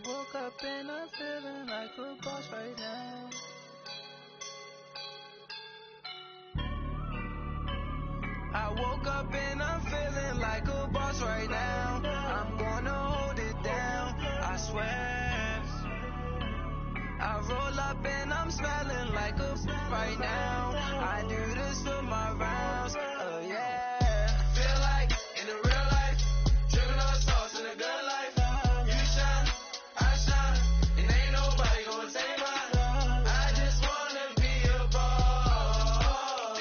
woke up and I'm feeling like a boss right now. I woke up and I'm feeling like a boss right now. I'm gonna hold it down, I swear. I roll up and I'm smelling like a right now. I do this for my rounds, oh yeah. Feel like in the real life, dripping on sauce in the good life. You shine, I shine, and ain't nobody gonna take mine. I just wanna be a boss.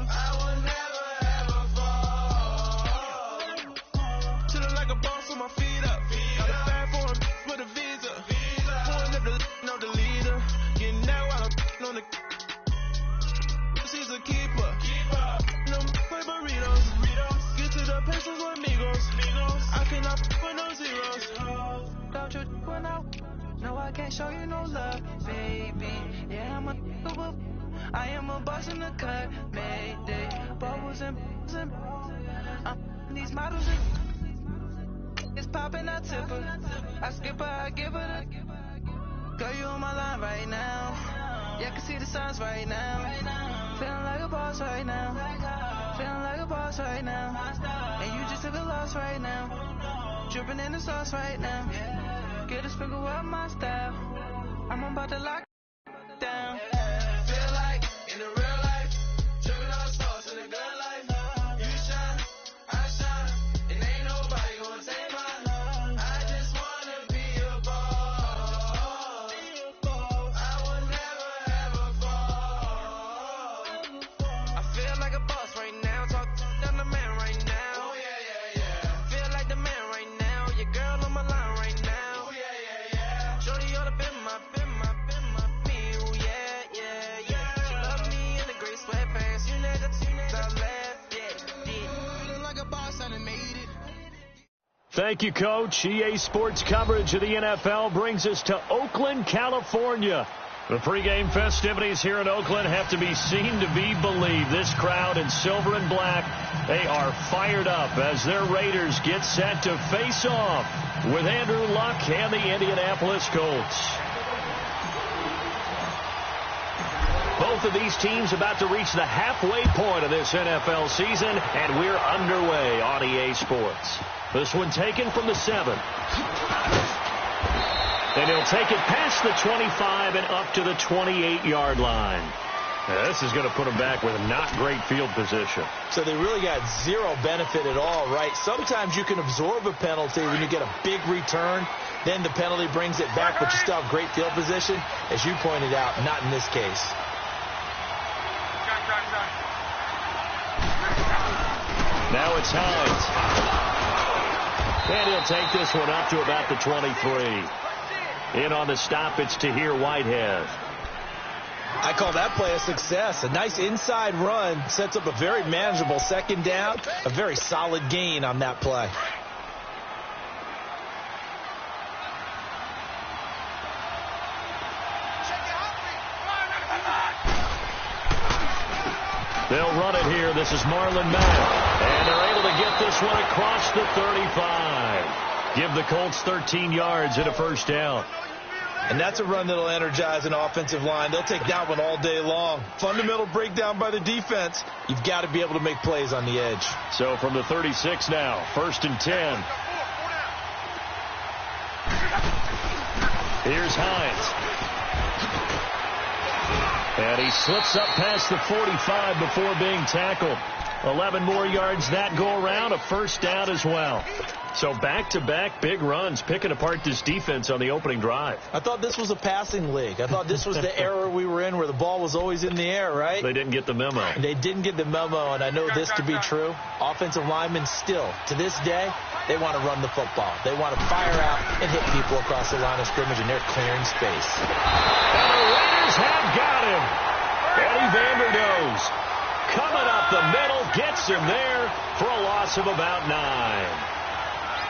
I will never ever fall. Chillin' like a boss with my feet up. Got a bag for him with a visa. Pulling up the leader. Getting that while I'm on the. She's a keeper. No play burritos. Get to the pesos with amigos. I cannot with no zeros. Don't you run out? No, I can't show you no love, baby. Yeah, I am a boss in the cut, Mayday. Bubbles and these models it's popping, I tip her. I skip her, I give her the. Girl, you on my line right now. Yeah, I can see the signs right now. Feeling like a boss right now. Feeling like a boss right now. And you just took a loss right now. Dripping in the sauce right now. Get a sprinkle up my style. I'm about to lock down. Feel like in the real life, dripping on sauce in the good life. You shine, I shine, and ain't nobody gonna take mine. I just wanna be a boss. I will never ever fall. I feel like a boss right now. Talk to the man right now. Oh yeah. Feel like the man right now. Your girl on my line right now. Oh yeah. Shorty ought to been my me. Oh yeah. She love me in the gray sweatpants. You know that's I left. Yeah. Feeling like a boss and I made it. Thank you, Coach. EA Sports coverage of the NFL brings us to Oakland, California. The pregame festivities here in Oakland have to be seen to be believed. This crowd in silver and black, they are fired up as their Raiders get set to face off with Andrew Luck and the Indianapolis Colts. Both of these teams about to reach the halfway point of this NFL season, and we're underway on EA Sports. This one taken from the 7. And he'll take it past the 25 and up to the 28-yard line. Now, this is going to put them back with a not great field position. So they really got zero benefit at all, right? Sometimes you can absorb a penalty when you get a big return. Then the penalty brings it back, but you still have great field position. As you pointed out, not in this case. Now it's Hines. And he'll take this one up to about the 23. In on the stop, it's Tahir Whitehead. I call that play a success. A nice inside run sets up a very manageable second down. A very solid gain on that play. They'll run it here. This is Marlon Mack. And they're able to get this one across the 35. Give the Colts 13 yards and a first down. And that's a run that'll energize an offensive line. They'll take that one all day long. Fundamental breakdown by the defense. You've got to be able to make plays on the edge. So from the 36 now, 1st and 10. Here's Hines. And he slips up past the 45 before being tackled. 11 more yards that go around, a first down as well. So back-to-back big runs, picking apart this defense on the opening drive. I thought this was a passing league. I thought this was the era we were in where the ball was always in the air, right? They didn't get the memo. They didn't get the memo, and I know this to be true. Offensive linemen still, to this day, they want to run the football. They want to fire out and hit people across the line of scrimmage, and they're clearing space. And the Raiders have got him. Eddie Vanderdoes coming up the middle, gets him there for a loss of about 9.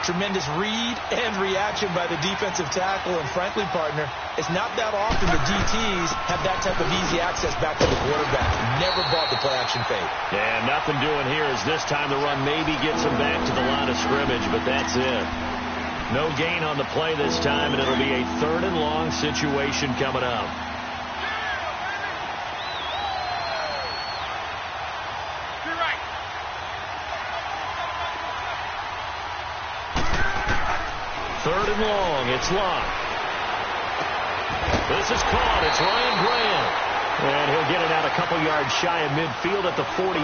Tremendous read and reaction by the defensive tackle, and frankly, partner, it's not that often the DTs have that type of easy access back to the quarterback. Never bought the play-action fake. Yeah, nothing doing here as this time the run maybe gets him back to the line of scrimmage, but that's it. No gain on the play this time, and it'll be a 3rd and long situation coming up. Third and long. It's locked. This is caught. It's Ryan Graham. And he'll get it out a couple yards shy of midfield at the 48.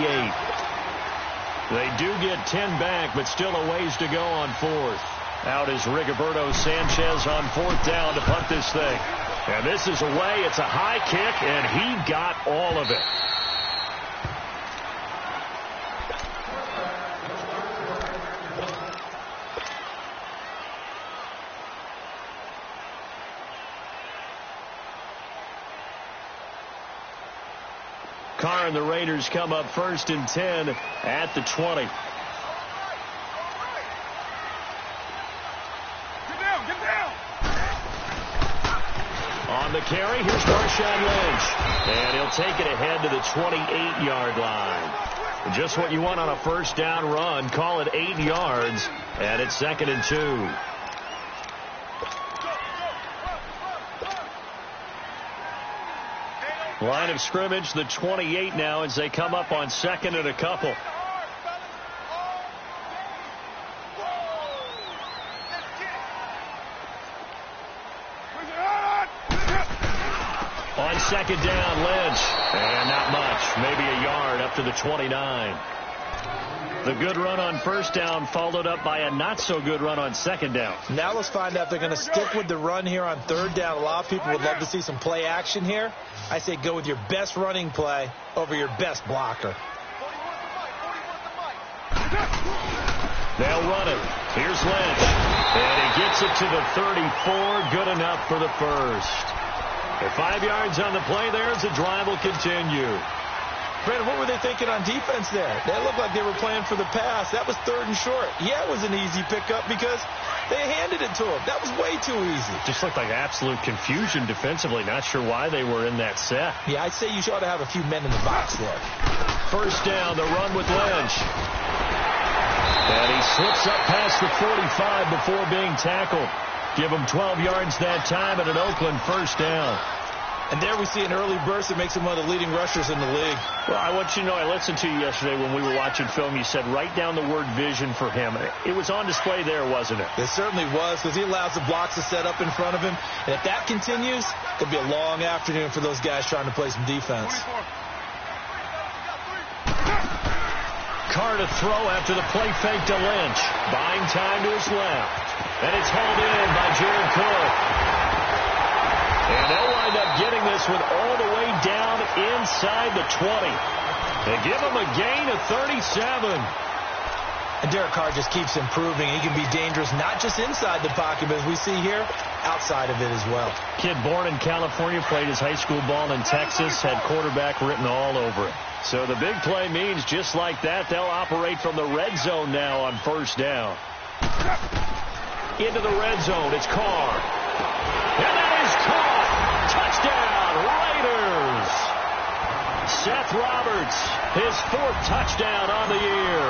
They do get 10 back, but still a ways to go on 4th. Out is Rigoberto Sanchez on 4th down to punt this thing. And this is away. It's a high kick, and he got all of it. Carr and the Raiders come up 1st and 10 at the 20. Get down. On the carry, here's Marshawn Lynch. And he'll take it ahead to the 28-yard line. Just what you want on a 1st down run. Call it 8 yards, and it's 2nd and 2. Line of scrimmage, the 28 now as they come up on 2nd and a couple. On 2nd down, Lynch. And not much, maybe a yard up to the 29. The good run on 1st down followed up by a not-so-good run on 2nd down. Now let's find out if they're going to stick with the run here on 3rd down. A lot of people would love to see some play action here. I say go with your best running play over your best blocker. They'll run it. Here's Lynch. And he gets it to the 34. Good enough for the 1st. At 5 yards on the play there as the drive will continue. Brandon, what were they thinking on defense there? They looked like they were playing for the pass. That was 3rd and short. Yeah, it was an easy pickup because they handed it to him. That was way too easy. Just looked like absolute confusion defensively. Not sure why they were in that set. Yeah, I'd say you ought to have a few men in the box there. 1st down, the run with Lynch. And he slips up past the 45 before being tackled. Give him 12 yards that time at an Oakland 1st down. And there we see an early burst that makes him one of the leading rushers in the league. Well, I want you to know, I listened to you yesterday when we were watching film. You said write down the word vision for him. It was on display there, wasn't it? It certainly was, because he allows the blocks to set up in front of him. And if that continues, it'll be a long afternoon for those guys trying to play some defense. Carr to throw after the play fake to Lynch. Buying time to his left. And it's held in by Jared Cook. And they'll wind up getting this one all the way down inside the 20. They give him a gain of 37. And Derek Carr just keeps improving. He can be dangerous not just inside the pocket, but as we see here, outside of it as well. Kid born in California, played his high school ball in Texas, had quarterback written all over it. So the big play means just like that, they'll operate from the red zone now on 1st down. Into the red zone, it's Carr. And that is caught. Touchdown, Raiders. Seth Roberts, his 4th touchdown on the year.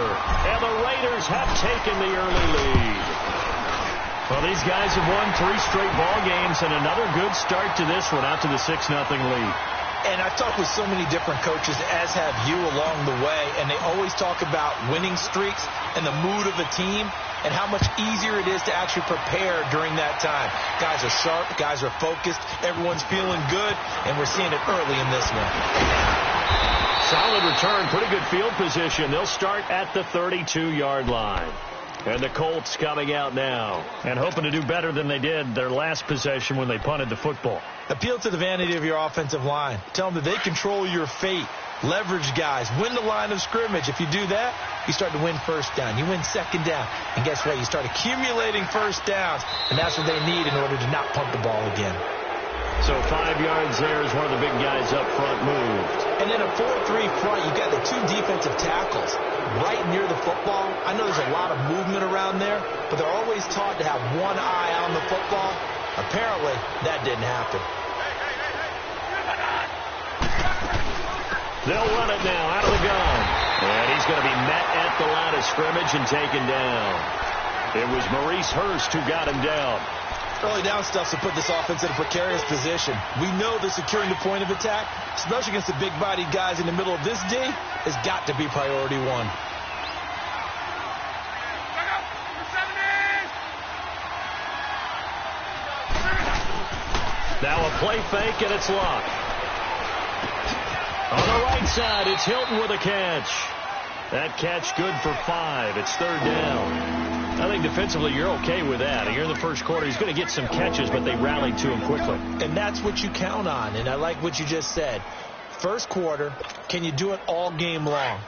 And the Raiders have taken the early lead. Well, these guys have won 3 straight ball games and another good start to this one, out to the 6-0 lead. And I've talked with so many different coaches, as have you along the way, and they always talk about winning streaks and the mood of a team and how much easier it is to actually prepare during that time. Guys are sharp, guys are focused, everyone's feeling good, and we're seeing it early in this one. Solid return, pretty good field position. They'll start at the 32-yard line. And the Colts coming out now and hoping to do better than they did their last possession when they punted the football. Appeal to the vanity of your offensive line. Tell them that they control your fate. Leverage guys. Win the line of scrimmage. If you do that, you start to win 1st down. You win 2nd down. And guess what? You start accumulating 1st downs. And that's what they need in order to not punt the ball again. So 5 yards there as one of the big guys up front moved. And in a 4-3 front, you've got the 2 defensive tackles right near the football. I know there's a lot of movement around there, but they're always taught to have one eye on the football. Apparently, that didn't happen. They'll run it now out of the gun. And he's going to be met at the line of scrimmage and taken down. It was Maurice Hurst who got him down. Early down stuff to put this offense in a precarious position. We know that securing the point of attack, especially against the big-bodied guys in the middle of this D, has got to be priority one. Now a play fake, and it's locked. On the right side, it's Hilton with a catch. That catch good for 5. It's third down. I think defensively you're okay with that. Here in the first quarter, he's going to get some catches, but they rallied to him quickly. And that's what you count on, and I like what you just said. First quarter, can you do it all game long?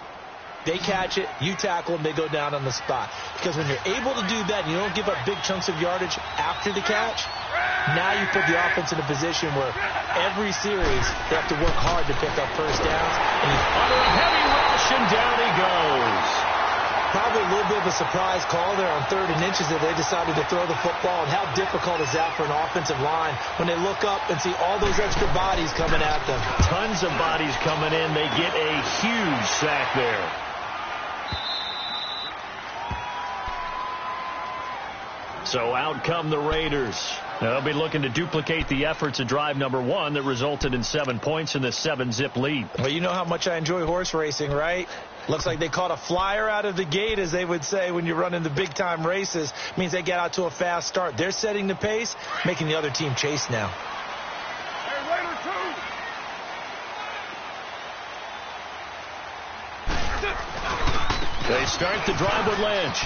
They catch it, you tackle them, they go down on the spot. Because when you're able to do that and you don't give up big chunks of yardage after the catch, now you put the offense in a position where every series they have to work hard to pick up first downs. And he's under a heavy rush, and down he goes. Probably a little bit of a surprise call there on 3rd and inches that they decided to throw the football. And how difficult is that for an offensive line when they look up and see all those extra bodies coming at them? Tons of bodies coming in. They get a huge sack there. So out come the Raiders. They'll be looking to duplicate the efforts of drive number 1 that resulted in 7 points in the 7-zip lead. Well, you know how much I enjoy horse racing, right? Looks like they caught a flyer out of the gate, as they would say when you're running the big-time races. Means they get out to a fast start. They're setting the pace, making the other team chase now. They start the drive with Lynch.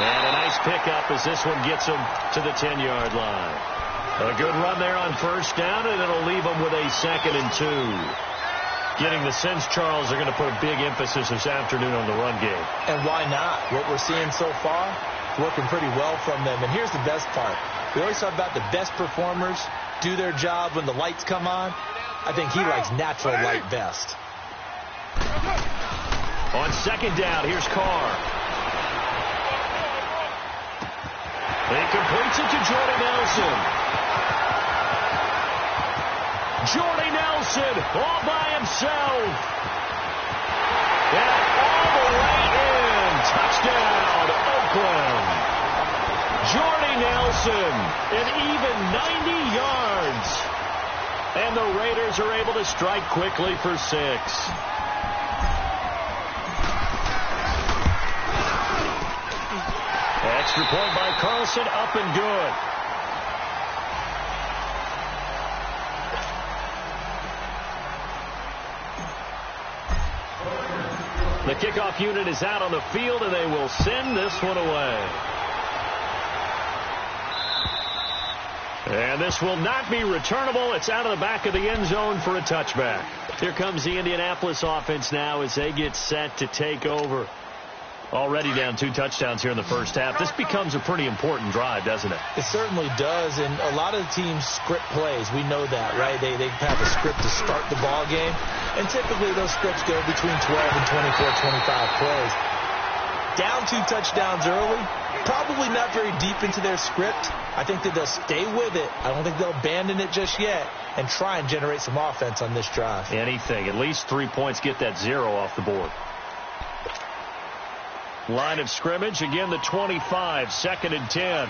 And a nice pickup as this one gets him to the 10-yard line. A good run there on first down, and it'll leave them with a 2nd and 2. Getting the sense, Charles, they're going to put a big emphasis this afternoon on the run game. And why not? What we're seeing so far, working pretty well from them. And here's the best part. We always talk about the best performers do their job when the lights come on. I think he likes natural light best. On 2nd down, here's Carr. He completes it to Jordy Nelson. Jordy Nelson all by himself. And all the way in. Touchdown, Oakland. Jordy Nelson, an even 90 yards. And the Raiders are able to strike quickly for 6. Extra point by Carlson, up and good. The kickoff unit is out on the field, and they will send this one away. And this will not be returnable. It's out of the back of the end zone for a touchback. Here comes the Indianapolis offense now as they get set to take over. Already down 2 touchdowns here in the first half. This becomes a pretty important drive, doesn't it? It certainly does, and a lot of the teams script plays. We know that, right? They have a script to start the ball game, and typically those scripts go between 12 and 24, 25 plays. Down 2 touchdowns early, probably not very deep into their script. I think that they'll stay with it. I don't think they'll abandon it just yet and try and generate some offense on this drive. Anything. At least 3 points, get that 0 off the board. Line of scrimmage, again the 25, 2nd and 10.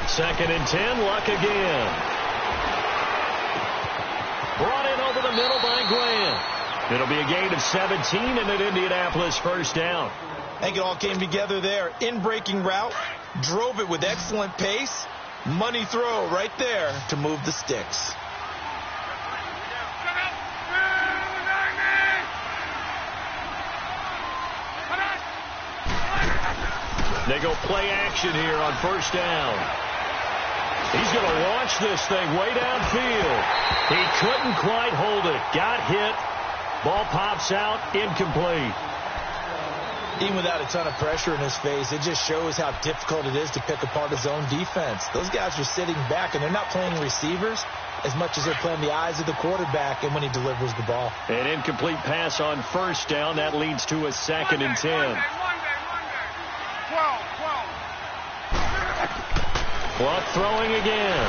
Second and 10, Luck again. Brought in over the middle by Grant. It'll be a gain of 17 and an Indianapolis first down. I think it all came together there. In-breaking route, drove it with excellent pace. Money throw right there to move the sticks. They go play action here on first down. He's going to launch this thing way downfield. He couldn't quite hold it. Got hit. Ball pops out. Incomplete. Even without a ton of pressure in his face, it just shows how difficult it is to pick apart his own defense. Those guys are sitting back, and they're not playing receivers as much as they're playing the eyes of the quarterback and when he delivers the ball. An incomplete pass on first down. That leads to a 2nd and 10. Luck throwing again.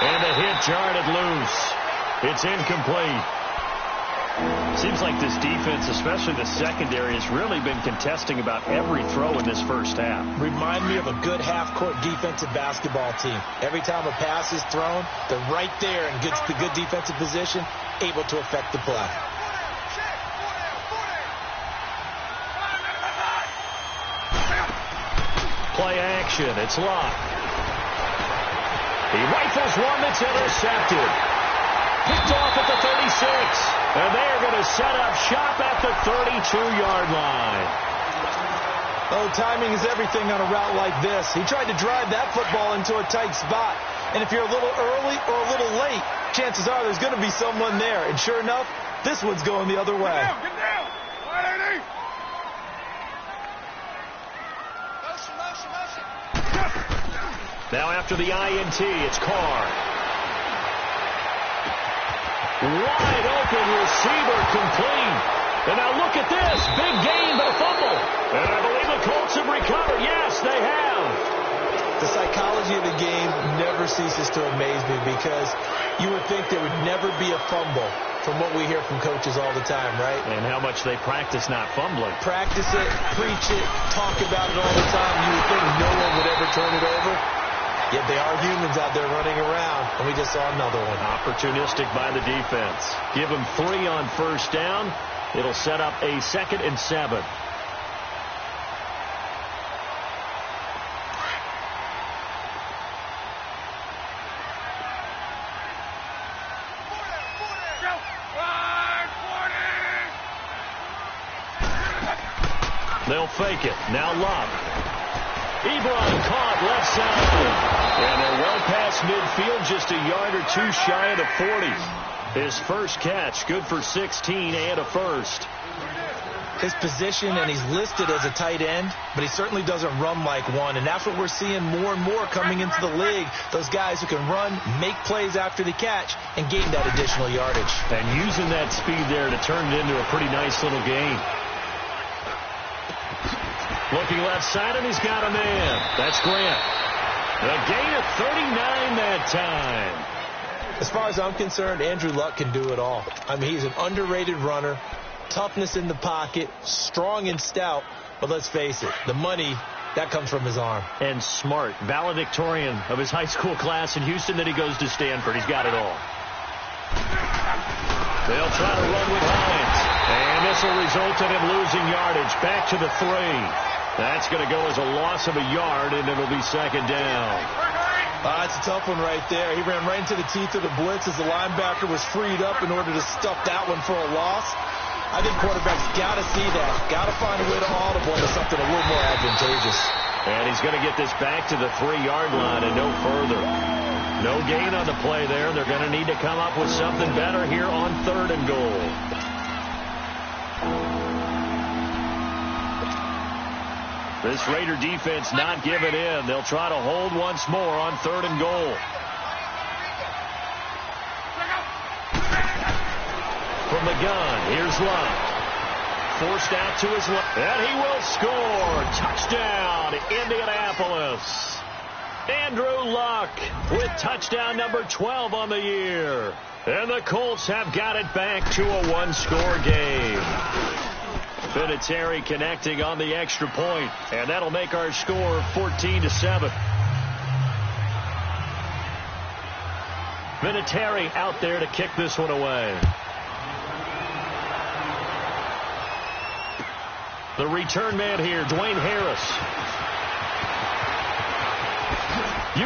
And the hit jarred it loose. It's incomplete. Seems like this defense, especially the secondary, has really been contesting about every throw in this first half. Remind me of a good half-court defensive basketball team. Every time a pass is thrown, they're right there in the good defensive position, able to affect the play. Play action. It's Luck. He rifles one that's intercepted. Picked off at the 36. And they're going to set up shop at the 32-yard line. Oh, timing is everything on a route like this. He tried to drive that football into a tight spot. And if you're a little early or a little late, chances are there's going to be someone there. And sure enough, this one's going the other way. Get down. Now after the INT, it's Carr. Wide open receiver complete. And now look at this. Big gain, but a fumble. And I believe the Colts have recovered. Yes, they have. The psychology of the game never ceases to amaze me because you would think there would never be a fumble from what we hear from coaches all the time, right? And how much they practice not fumbling. Practice it, preach it, talk about it all the time. You would think no one would ever turn it over. Yet they are humans out there running around, and we just saw another one. Opportunistic by the defense. Give them 3 on first down. It'll set up a 2nd and 7. They'll fake it. Now Luck. Ebron caught left side. And they're well past midfield, just a yard or 2 shy of the 40. His first catch, good for 16 and a first. His position, and he's listed as a tight end, but he certainly doesn't run like one. And that's what we're seeing more and more coming into the league. Those guys who can run, make plays after the catch, and gain that additional yardage. And using that speed there to turn it into a pretty nice little gain. Looking left side, and he's got a man. That's Grant. A gain of 39 that time. As far as I'm concerned, Andrew Luck can do it all. I mean, he's an underrated runner, toughness in the pocket, strong and stout, but let's face it, the money, that comes from his arm. And smart, valedictorian of his high school class in Houston, then he goes to Stanford. He's got it all. They'll try to run with Hines, and this will result in him losing yardage. Back to the 3. That's going to go as a loss of a yard, and it'll be 2nd down. That's a tough one right there. He ran right into the teeth of the blitz as the linebacker was freed up in order to stuff that one for a loss. I think quarterbacks got to see that. Got to find a way to audible into something a little more advantageous. And he's going to get this back to the 3-yard line and no further. No gain on the play there. They're going to need to come up with something better here on 3rd and goal. This Raider defense not giving in. They'll try to hold once more on 3rd and goal. From the gun, here's Luck. Forced out to his left, and he will score. Touchdown, Indianapolis. Andrew Luck with touchdown number 12 on the year. And the Colts have got it back to a 1-score game. Vinatieri connecting on the extra point, and that'll make our score 14-7. Vinatieri out there to kick this one away. The return man here, Dwayne Harris.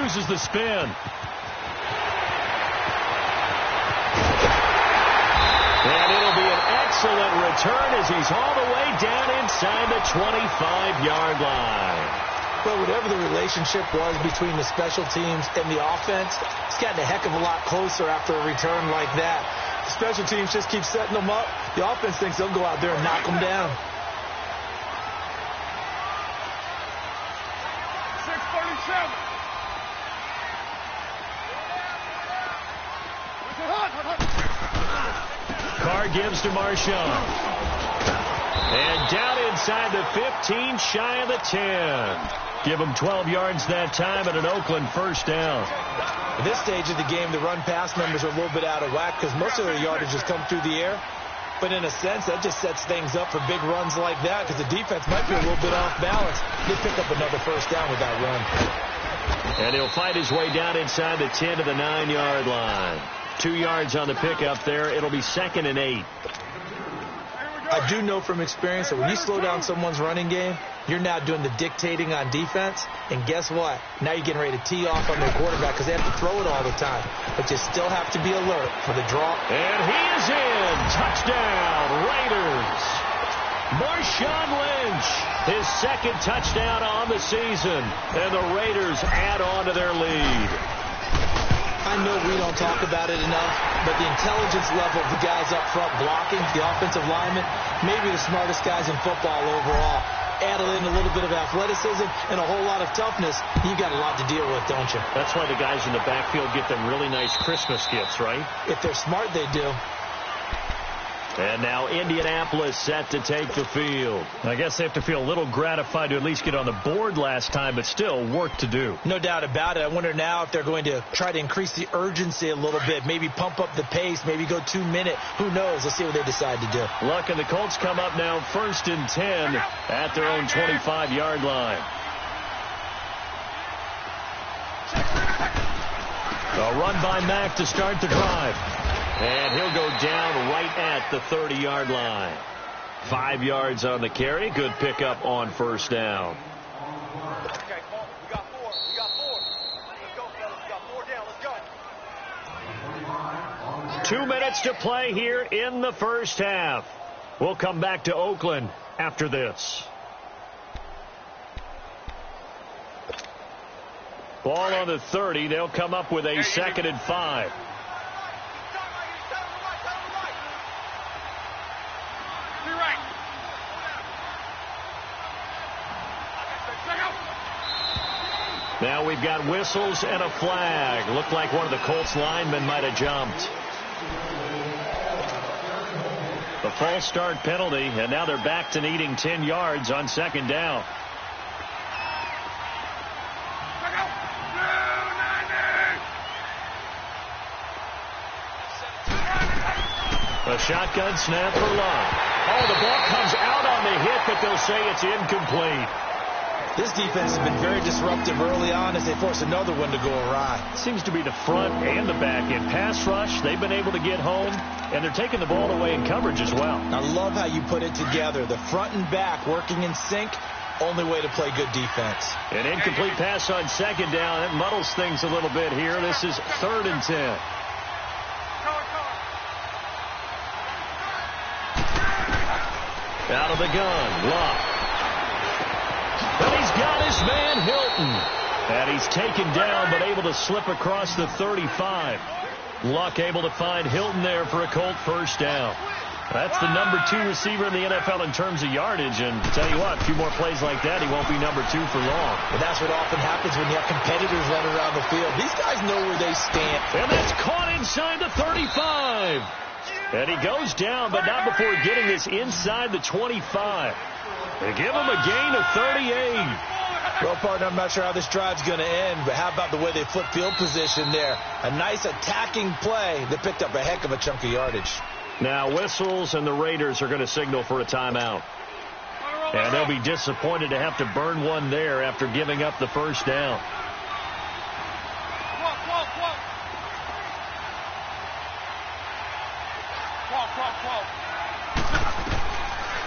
Uses the spin. And it'll be an excellent return as he's all the way down inside the 25-yard line. Well, whatever the relationship was between the special teams and the offense, it's gotten a heck of a lot closer after a return like that. The special teams just keep setting them up. The offense thinks they'll go out there and knock them down. 6:37. Carr gives to Marshawn. And down inside the 15, shy of the 10. Give them 12 yards that time and an Oakland first down. At this stage of the game, the run-pass numbers are a little bit out of whack because most of their yardage has come through the air. But in a sense, that just sets things up for big runs like that because the defense might be a little bit off balance. They pick up another first down with that run. And he'll fight his way down inside the 10 to the 9-yard line. 2 yards on the pickup there. It'll be 2nd and 8. I do know from experience that when you slow down someone's running game, you're now doing the dictating on defense. And guess what? Now you're getting ready to tee off on their quarterback because they have to throw it all the time. But you still have to be alert for the draw. And he is in. Touchdown, Raiders. Marshawn Lynch, his 2nd touchdown on the season. And the Raiders add on to their lead. I know we don't talk about it enough, but the intelligence level of the guys up front blocking, the offensive linemen, maybe the smartest guys in football overall. Add in a little bit of athleticism and a whole lot of toughness, you got a lot to deal with, don't you? That's why the guys in the backfield get them really nice Christmas gifts, right? If they're smart, they do. And now Indianapolis set to take the field. I guess they have to feel a little gratified to at least get on the board last time, but still work to do. No doubt about it. I wonder now if they're going to try to increase the urgency a little bit, maybe pump up the pace, maybe go 2-minute. Who knows? Let's see what they decide to do. Luck and the Colts come up now 1st and 10 at their own 25-yard line. A run by Mack to start the drive. And he'll go down right at the 30-yard line. 5 yards on the carry. Good pickup on first down. Okay, Paul, we got 4. We got 4. Let's go, fellas. We got 4 down. Let's go. 2 minutes to play here in the first half. We'll come back to Oakland after this. Ball on the 30. They'll come up with a 2nd and 5. Now we've got whistles and a flag. Looked like one of the Colts linemen might have jumped. The false start penalty, and now they're back to needing 10 yards on 2nd down. A shotgun snap for Love. Oh, the ball comes out on the hit, but they'll say it's incomplete. This defense has been very disruptive early on as they force another one to go awry. Seems to be the front and the back. In pass rush, they've been able to get home, and they're taking the ball away in coverage as well. I love how you put it together. The front and back working in sync, only way to play good defense. An incomplete pass on 2nd down. It muddles things a little bit here. This is 3rd and 10. Out of the gun, Luck. And he's got his man Hilton. And he's taken down but able to slip across the 35. Luck able to find Hilton there for a Colt first down. That's the number 2 receiver in the NFL in terms of yardage. And tell you what, a few more plays like that, he won't be number 2 for long. But that's what often happens when you have competitors running around the field. These guys know where they stand. And that's caught inside the 35. And he goes down, but not before getting this inside the 25. They give him a gain of 38. Well, partner, I'm not sure how this drive's going to end, but how about the way they flip field position there? A nice attacking play that picked up a heck of a chunk of yardage. Now whistles, and the Raiders are going to signal for a timeout. And they'll be disappointed to have to burn one there after giving up the first down.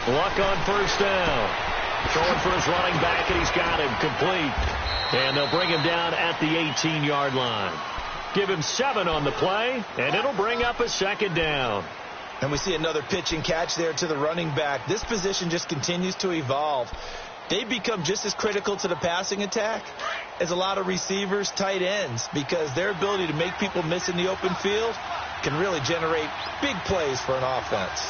Luck on first down. Throwing for his running back, and he's got him complete. And they'll bring him down at the 18-yard line. Give him 7 on the play, and it'll bring up a 2nd down. And we see another pitch and catch there to the running back. This position just continues to evolve. They become just as critical to the passing attack as a lot of receivers, tight ends, because their ability to make people miss in the open field can really generate big plays for an offense.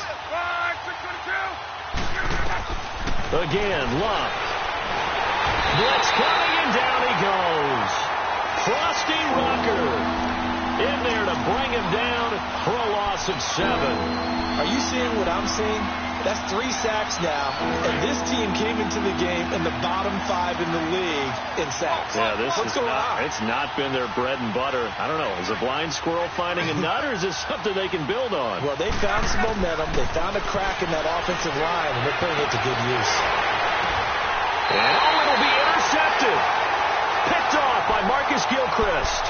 Again, Luck. Blitz coming, and down he goes. Frosty Rucker in there to bring him down for a loss of 7. Are you seeing what I'm seeing? That's 3 sacks now, and this team came into the game in the bottom 5 in the league in sacks. Yeah, it's not been their bread and butter. I don't know, is a blind squirrel finding a nut, or is this something they can build on? Well, they found some momentum. They found a crack in that offensive line, and they're putting it to good use. And it'll be intercepted. Picked off by Marcus Gilchrist.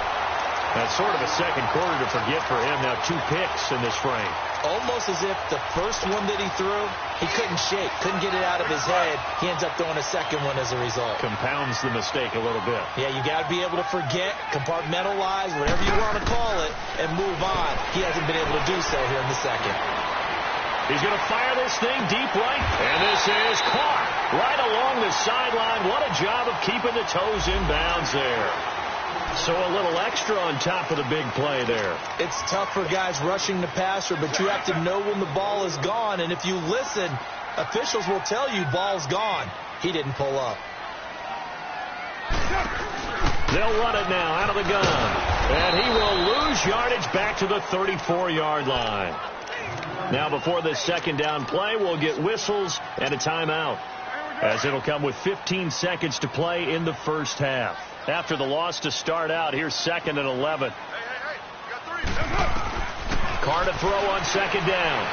That's sort of a second quarter to forget for him. Now 2 picks in this frame. Almost as if the first one that he threw, he couldn't shake, couldn't get it out of his head. He ends up throwing a second one as a result. Compounds the mistake a little bit. Yeah, you got to be able to forget, compartmentalize, whatever you want to call it, and move on. He hasn't been able to do so here in the second. He's going to fire this thing deep right, and this is caught right along the sideline. What a job of keeping the toes in bounds there. So a little extra on top of the big play there. It's tough for guys rushing the passer, but you have to know when the ball is gone. And if you listen, officials will tell you ball's gone. He didn't pull up. They'll run it now out of the gun. And he will lose yardage back to the 34-yard line. Now before this second down play, we'll get whistles and a timeout, as it'll come with 15 seconds to play in the first half. After the loss to start out, here's 2nd and 11. Carr to throw on second down.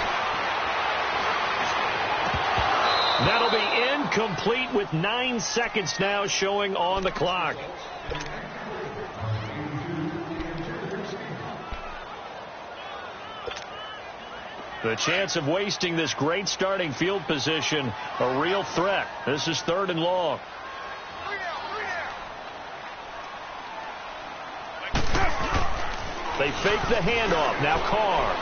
That'll be incomplete with 9 seconds now showing on the clock. The chance of wasting this great starting field position, a real threat. This is 3rd and long. They fake the handoff. Now Carr.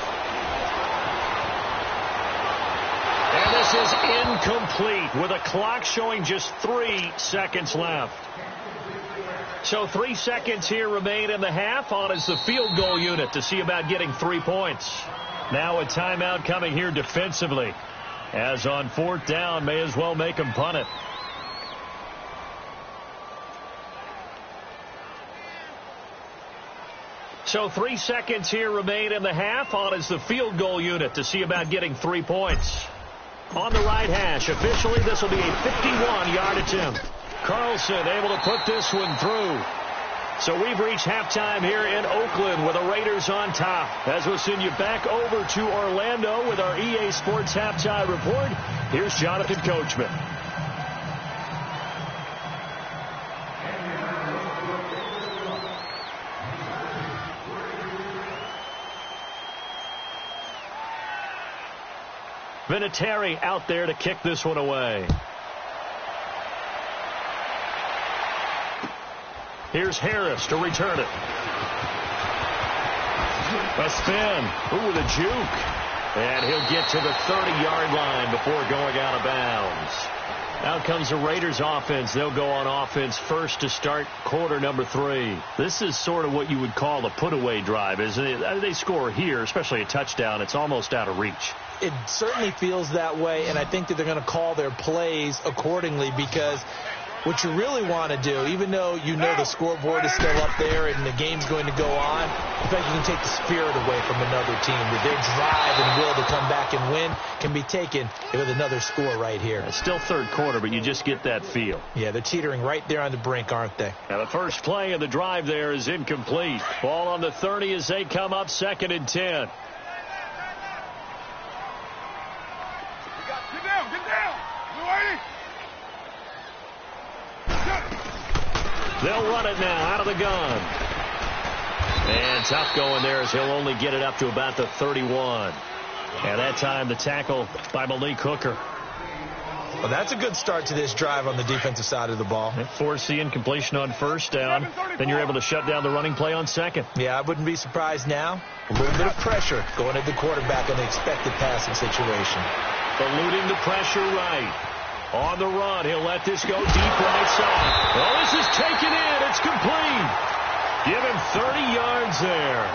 And this is incomplete with a clock showing just 3 seconds left. So 3 seconds here remain in the half. On is the field goal unit to see about getting 3 points. Now a timeout coming here defensively, as on 4th down, may as well make them punt it. So 3 seconds here remain in the half. On is the field goal unit to see about getting 3 points. On the right hash, officially this will be a 51-yard attempt. Carlson able to put this one through. So we've reached halftime here in Oakland with the Raiders on top. As we'll send you back over to Orlando with our EA Sports Halftime Report, here's Jonathan Coachman. Vinatieri out there to kick this one away. Here's Harris to return it. A spin. Ooh, with a juke. And he'll get to the 30-yard line before going out of bounds. Out comes the Raiders offense. They'll go on offense first to start quarter number 3. This is sort of what you would call a put-away drive, isn't it? They score here, especially a touchdown. It's almost out of reach. It certainly feels that way, and I think that they're going to call their plays accordingly, because what you really want to do, even though you know the scoreboard is still up there and the game's going to go on, in fact, you can take the spirit away from another team. That their drive and will to come back and win can be taken with another score right here. It's still 3rd quarter, but you just get that feel. Yeah, they're teetering right there on the brink, aren't they? Now the first play of the drive there is incomplete. Ball on the 30 as they come up 2nd and 10. Get down. They'll run it now out of the gun. And tough going there as he'll only get it up to about the 31. And that time the tackle by Malik Hooker. Well, that's a good start to this drive on the defensive side of the ball. Force the incompletion on 1st down. Then you're able to shut down the running play on 2nd. Yeah, I wouldn't be surprised now. A little bit of pressure going at the quarterback on the expected passing situation. Eluding the pressure right. On the run, he'll let this go deep right side. Oh, this is taken in. It's complete. Give him 30 yards there.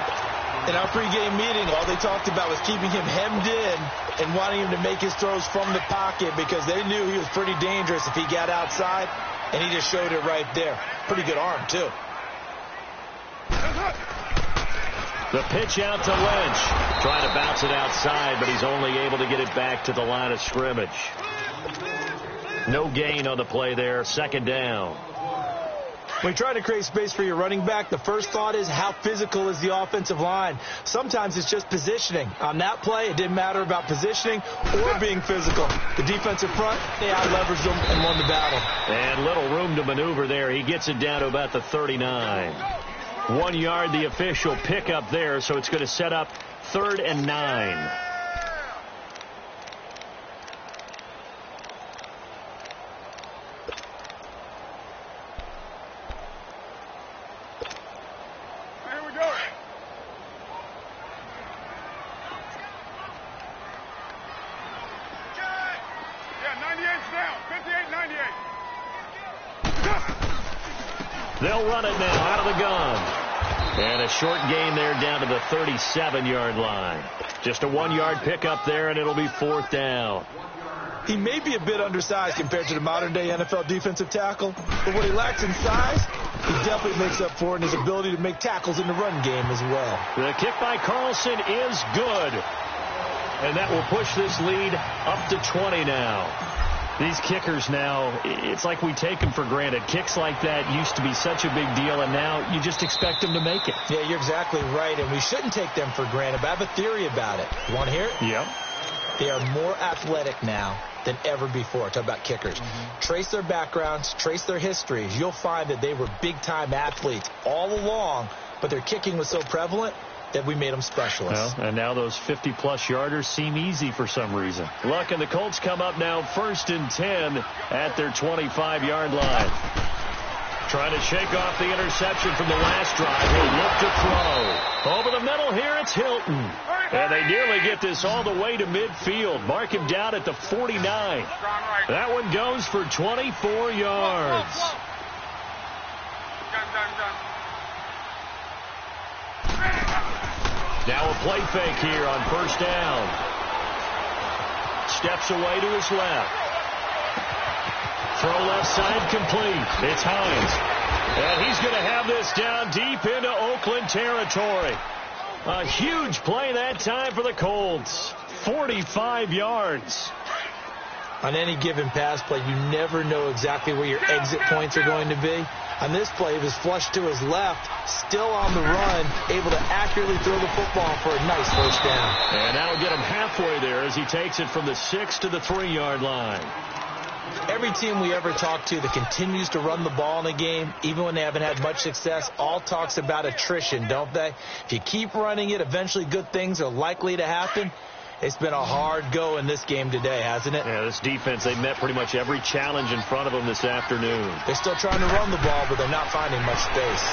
In our pregame meeting, all they talked about was keeping him hemmed in and wanting him to make his throws from the pocket, because they knew he was pretty dangerous if he got outside, and he just showed it right there. Pretty good arm, too. The pitch out to Lynch. Trying to bounce it outside, but he's only able to get it back to the line of scrimmage. No gain on the play there. Second down. When you try to create space for your running back, the first thought is how physical is the offensive line. Sometimes it's just positioning. On that play, it didn't matter about positioning or being physical. The defensive front, they out-leveraged them and won the battle. And little room to maneuver there. He gets it down to about the 39. 1 yard, the official pickup there, so it's going to set up 3rd and 9. They'll run it now out of the gun. And a short gain there down to the 37-yard line. Just a 1-yard pickup there, and it'll be 4th down. He may be a bit undersized compared to the modern-day NFL defensive tackle, but what he lacks in size, he definitely makes up for in his ability to make tackles in the run game as well. The kick by Carlson is good. And that will push this lead up to 20 now. These kickers now, it's like we take them for granted. Kicks like that used to be such a big deal, and now you just expect them to make it. Yeah, you're exactly right, and we shouldn't take them for granted, but I have a theory about it. You want to hear it? Yep. They are more athletic now than ever before. Talk about kickers. Trace their backgrounds, trace their histories. You'll find that they were big-time athletes all along, but their kicking was so prevalent that we made them specialists. Well, and now those 50-plus yarders seem easy for some reason. Look, and the Colts come up now 1st and 10 at their 25-yard line. Trying to shake off the interception from the last drive. He'll look to throw. Over the middle here, it's Hilton. And they nearly get this all the way to midfield. Mark him down at the 49. That one goes for 24 yards. Now a play fake here on 1st down. Steps away to his left. Throw left side complete. It's Hines. And he's going to have this down deep into Oakland territory. A huge play that time for the Colts. 45 yards. On any given pass play, you never know exactly where your exit points are going to be. On this play, he was flushed to his left, still on the run, able to accurately throw the football for a nice 1st down. And that'll get him halfway there as he takes it from the 6 to the 3-yard line. Every team we ever talk to that continues to run the ball in a game, even when they haven't had much success, all talks about attrition, don't they? If you keep running it, eventually good things are likely to happen. It's been a hard go in this game today, hasn't it? Yeah, this defense, they met pretty much every challenge in front of them this afternoon. They're still trying to run the ball, but they're not finding much space.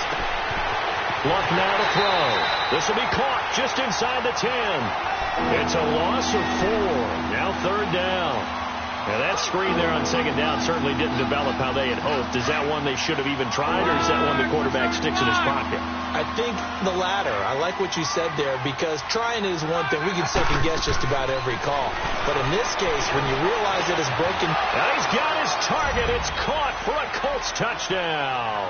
Luck now to throw. This will be caught just inside the 10. It's a loss of 4. Now 3rd down. Now that screen there on 2nd down certainly didn't develop how they had hoped. Is that one they should have even tried, or is that one the quarterback sticks in his pocket? I think the latter. I like what you said there, because trying is one thing. We can second guess just about every call. But in this case, when you realize it is broken. And he's got his target. It's caught for a Colts touchdown.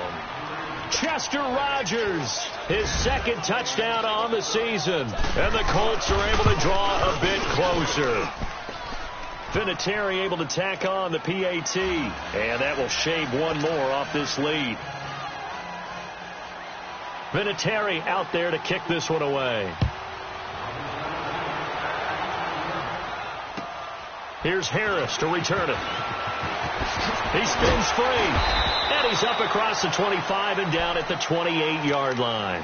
Chester Rogers, his 2nd touchdown on the season. And the Colts are able to draw a bit closer. Vinatieri able to tack on the PAT, and that will shave one more off this lead. Vinatieri out there to kick this one away. Here's Harris to return it. He spins free, and he's up across the 25 and down at the 28-yard line.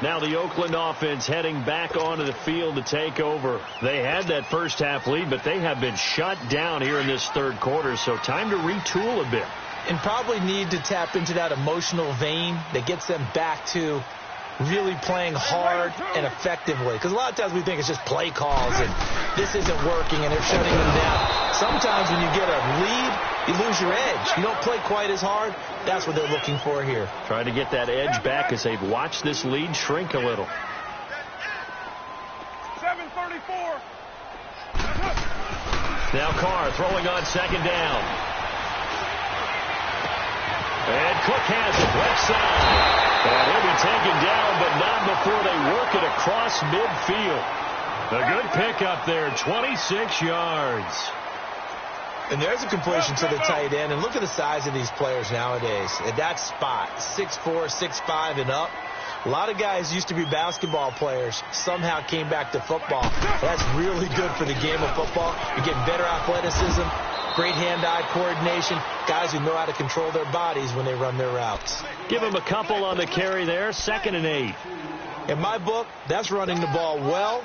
Now the Oakland offense heading back onto the field to take over. They had that first half lead, but they have been shut down here in this 3rd quarter, so time to retool a bit. And probably need to tap into that emotional vein that gets them back to really playing hard and effectively. Because a lot of times we think it's just play calls and this isn't working and they're shutting them down. Sometimes when you get a lead, you lose your edge. You don't play quite as hard. That's what they're looking for here. Trying to get that edge back as they've watched this lead shrink a little. 7:34. Now Carr throwing on 2nd down. And Cook has it left side. And he'll be taken down, but not before they work it across midfield. A good pickup there, 26 yards. And there's a completion to the tight end. And look at the size of these players nowadays. At that spot, 6'4", 6'5", and up. A lot of guys used to be basketball players, somehow came back to football. That's really good for the game of football. You're getting better athleticism, great hand-eye coordination, guys who know how to control their bodies when they run their routes. Give them a couple on the carry there, 2nd and 8. In my book, that's running the ball well,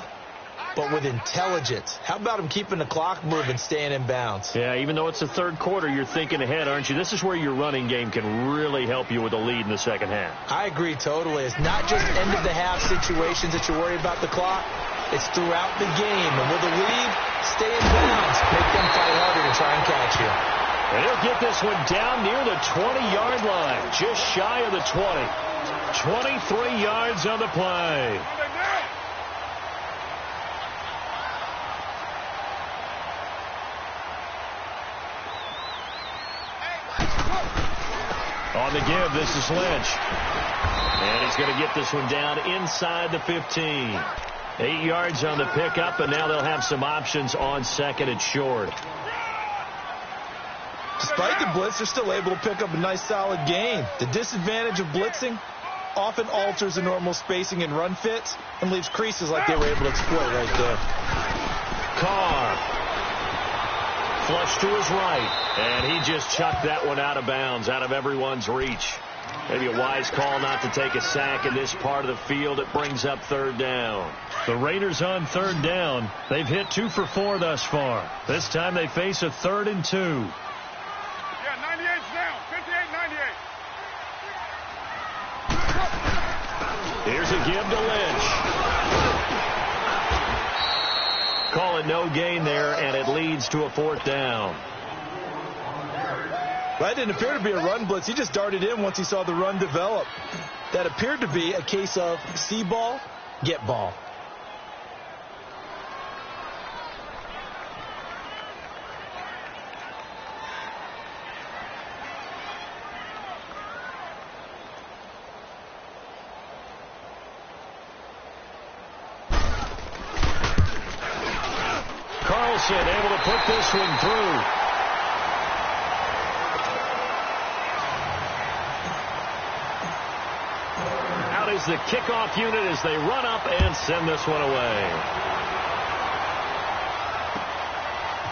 but with intelligence. How about him keeping the clock moving, staying in bounds? Yeah, even though it's the third quarter, you're thinking ahead, aren't you? This is where your running game can really help you with a lead in the second half. I agree totally. It's not just end-of-the-half situations that you're worried about the clock. It's throughout the game. And with a lead, stay in bounds. Make them fight harder to try and catch you. And he'll get this one down near the 20-yard line, just shy of the 20. 23 yards on the play. On the give, this is Lynch. And he's going to get this one down inside the 15. 8 yards on the pickup, and now they'll have some options on 2nd and short. Despite the blitz, they're still able to pick up a nice, solid gain. The disadvantage of blitzing often alters the normal spacing and run fits and leaves creases like they were able to exploit right there. Carr. Flush to his right, and he just chucked that one out of bounds, out of everyone's reach. Maybe a wise call not to take a sack in this part of the field. It brings up 3rd down. The Raiders on 3rd down. They've hit 2 for 4 thus far. This time they face a 3rd and 2. Yeah, 98's down. 58, 98. Here's a give to Lynch. Call it no gain there, and it leads to a 4th down. That didn't appear to be a run blitz. He just darted in once he saw the run develop. That appeared to be a case of see ball, get ball. Carlson able to put this one through. Out is the kickoff unit as they run up and send this one away.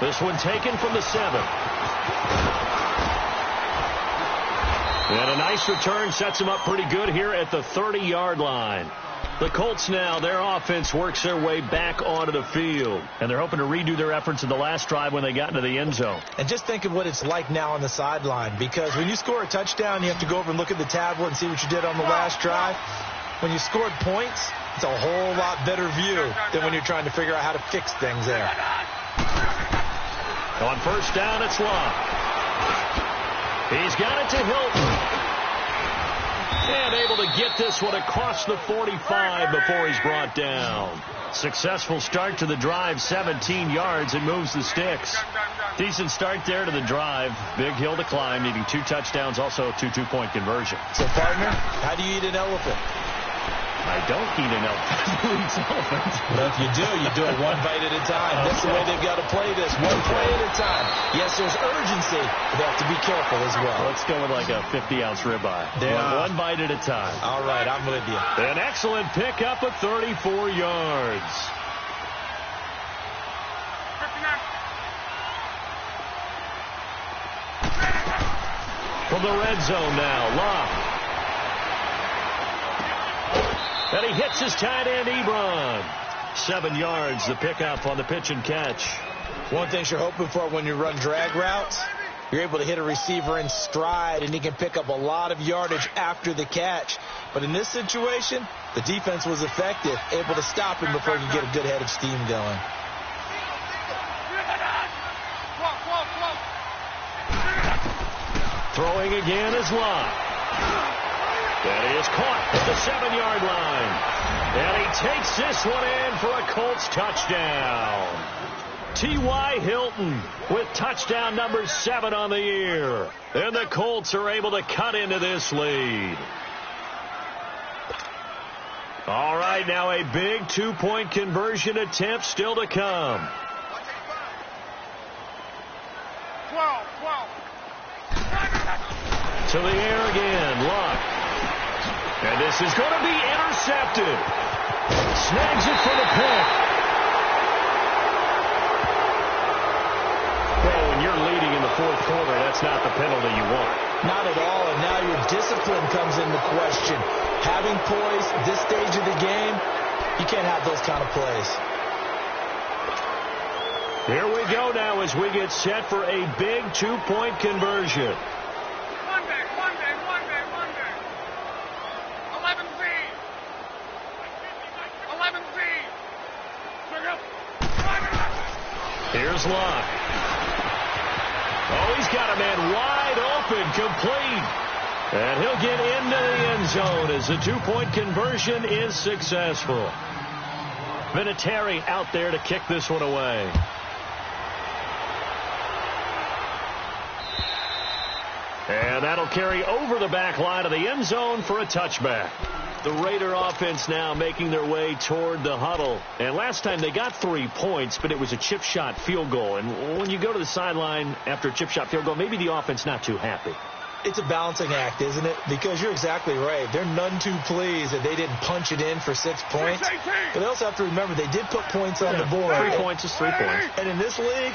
This one taken from the 7. And a nice return sets them up pretty good here at the 30-yard line. The Colts now, their offense works their way back onto the field. And they're hoping to redo their efforts in the last drive when they got into the end zone. And just think of what it's like now on the sideline. Because when you score a touchdown, you have to go over and look at the tablet and see what you did on the last drive. When you scored points, it's a whole lot better view than when you're trying to figure out how to fix things there. On 1st down, it's Love. He's got it to Hilton. And able to get this one across the 45 before he's brought down. Successful start to the drive, 17 yards, and moves the sticks. Decent start there to the drive. Big hill to climb, needing 2 touchdowns, also a 2-2-point conversion. So, partner, how do you eat an elephant? I don't eat an elephant. Who eats elephants? Well, if you do it one bite at a time. That's the way they've got to play this, one play at a time. Yes, there's urgency, but they have to be careful as well. Let's go with like a 50-ounce ribeye. One bite at a time. All right, I'm with you. An excellent pickup of 34 yards. 59. From the red zone now, Locke. And he hits his tight end, Ebron. 7 yards, the pickup on the pitch and catch. One thing you're hoping for when you run drag routes, you're able to hit a receiver in stride, and he can pick up a lot of yardage after the catch. But in this situation, the defense was effective, able to stop him before he could get a good head of steam going. Throwing again is Locke. And he is caught at the 7-yard line. And he takes this one in for a Colts touchdown. T.Y. Hilton with touchdown number 7 on the year. And the Colts are able to cut into this lead. All right, now a big 2-point conversion attempt still to come. 12. To the air again, Luck. And this is going to be intercepted. Snags it for the pick. Well, when you're leading in the fourth quarter, that's not the penalty you want. Not at all, and now your discipline comes into question. Having poise this stage of the game, you can't have those kind of plays. Here we go now as we get set for a big 2-point conversion. One day. 11Z. Here's Luck. Oh, he's got a man wide open, complete. And he'll get into the end zone as the 2-point conversion is successful. Vinatieri out there to kick this one away. And that'll carry over the back line of the end zone for a touchback. The Raider offense now making their way toward the huddle. And last time they got 3 points, but it was a chip shot field goal. And when you go to the sideline after a chip shot field goal, maybe the offense not too happy. It's a balancing act, isn't it? Because you're exactly right. They're none too pleased that they didn't punch it in for 6 points. But they also have to remember they did put points on the board. 3 points is 3 points. And in this league,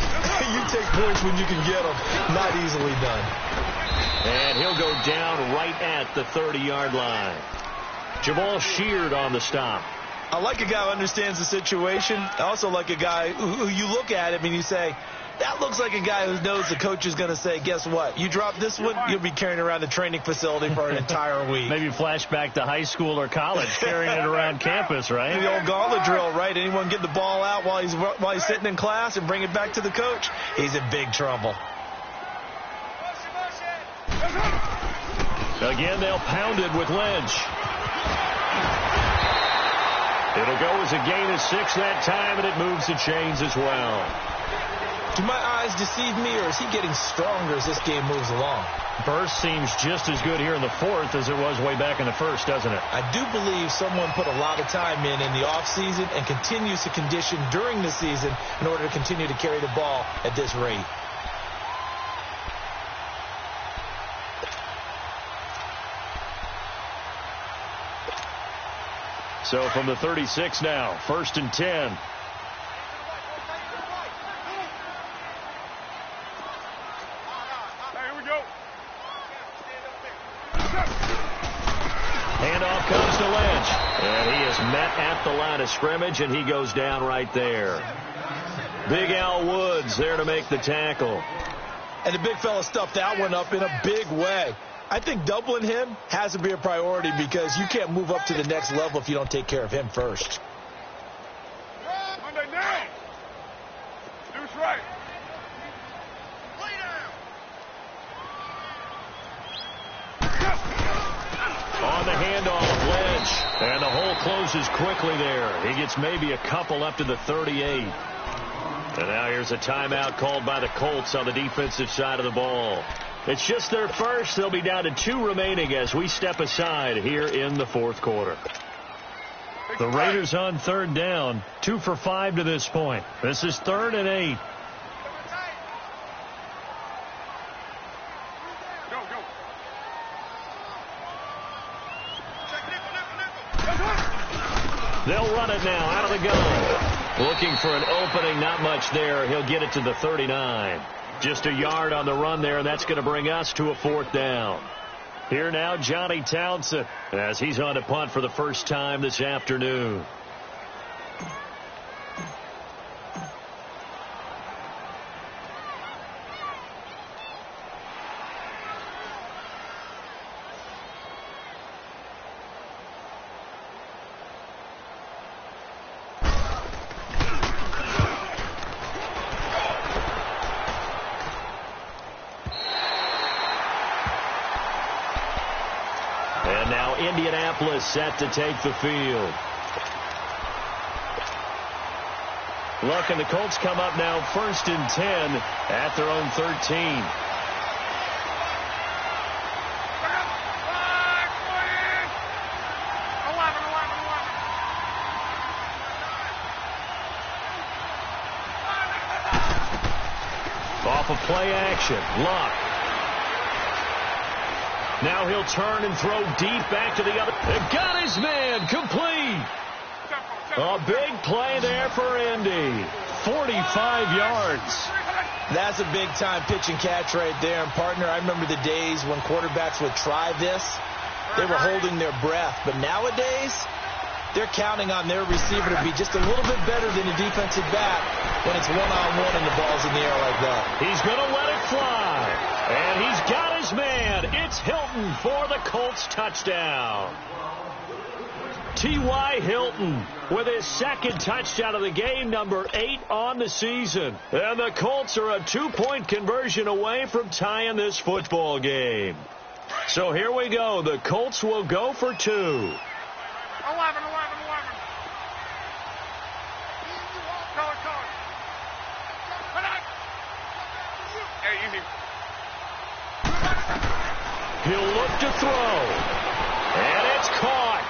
you take points when you can get them. Not easily done. And he'll go down right at the 30-yard line. Jamal Sheard on the stop. I like a guy who understands the situation. I also like a guy who you look at him and you say, that looks like a guy who knows the coach is going to say, guess what? You drop this one, you'll be carrying around the training facility for an entire week. Maybe flashback to high school or college, carrying it around campus, right? The old gauntlet drill, right? Anyone get the ball out while he's sitting in class and bring it back to the coach? He's in big trouble. Again, they'll pound it with Lynch. It'll go as a gain of 6 that time, and it moves the chains as well. Do my eyes deceive me, or is he getting stronger as this game moves along? Burst seems just as good here in the fourth as it was way back in the first, doesn't it? I do believe someone put a lot of time in the offseason and continues to condition during the season in order to continue to carry the ball at this rate. So from the 36 now, 1st and 10. Here we go. Handoff comes to Lynch. And he is met at the line of scrimmage, and he goes down right there. Big Al Woods there to make the tackle. And the big fella stuffed that one up in a big way. I think doubling him has to be a priority because you can't move up to the next level if you don't take care of him first. Monday down. Deuce right. On the handoff, Lynch. And the hole closes quickly there. He gets maybe a couple up to the 38. And now here's a timeout called by the Colts on the defensive side of the ball. It's just their first. They'll be down to 2 remaining as we step aside here in the fourth quarter. The Raiders on 3rd down, 2 for 5 to this point. This is 3rd and 8. They'll run it now out of the gun. Looking for an opening, not much there. He'll get it to the 39. Just a yard on the run there, and that's going to bring us to a 4th down. Here now, Johnny Townsend, as he's on to punt for the first time this afternoon. Indianapolis set to take the field. Look, and the Colts come up now 1st and 10 at their own 13. Off of play action. Luck. Now he'll turn and throw deep back to the other. Got his man. Complete. A big play there for Indy. 45 yards. That's a big-time pitch and catch right there. And, partner, I remember the days when quarterbacks would try this. They were holding their breath. But nowadays, they're counting on their receiver to be just a little bit better than a defensive back when it's one-on-one and the ball's in the air like that. He's going to let it fly. And he's got his man. It's Hilton for the Colts touchdown. T.Y. Hilton with his second touchdown of the game, number 8 on the season. And the Colts are a 2-point conversion away from tying this football game. So here we go. The Colts will go for 2. 11. Hey, easy. He'll look to throw. And it's caught.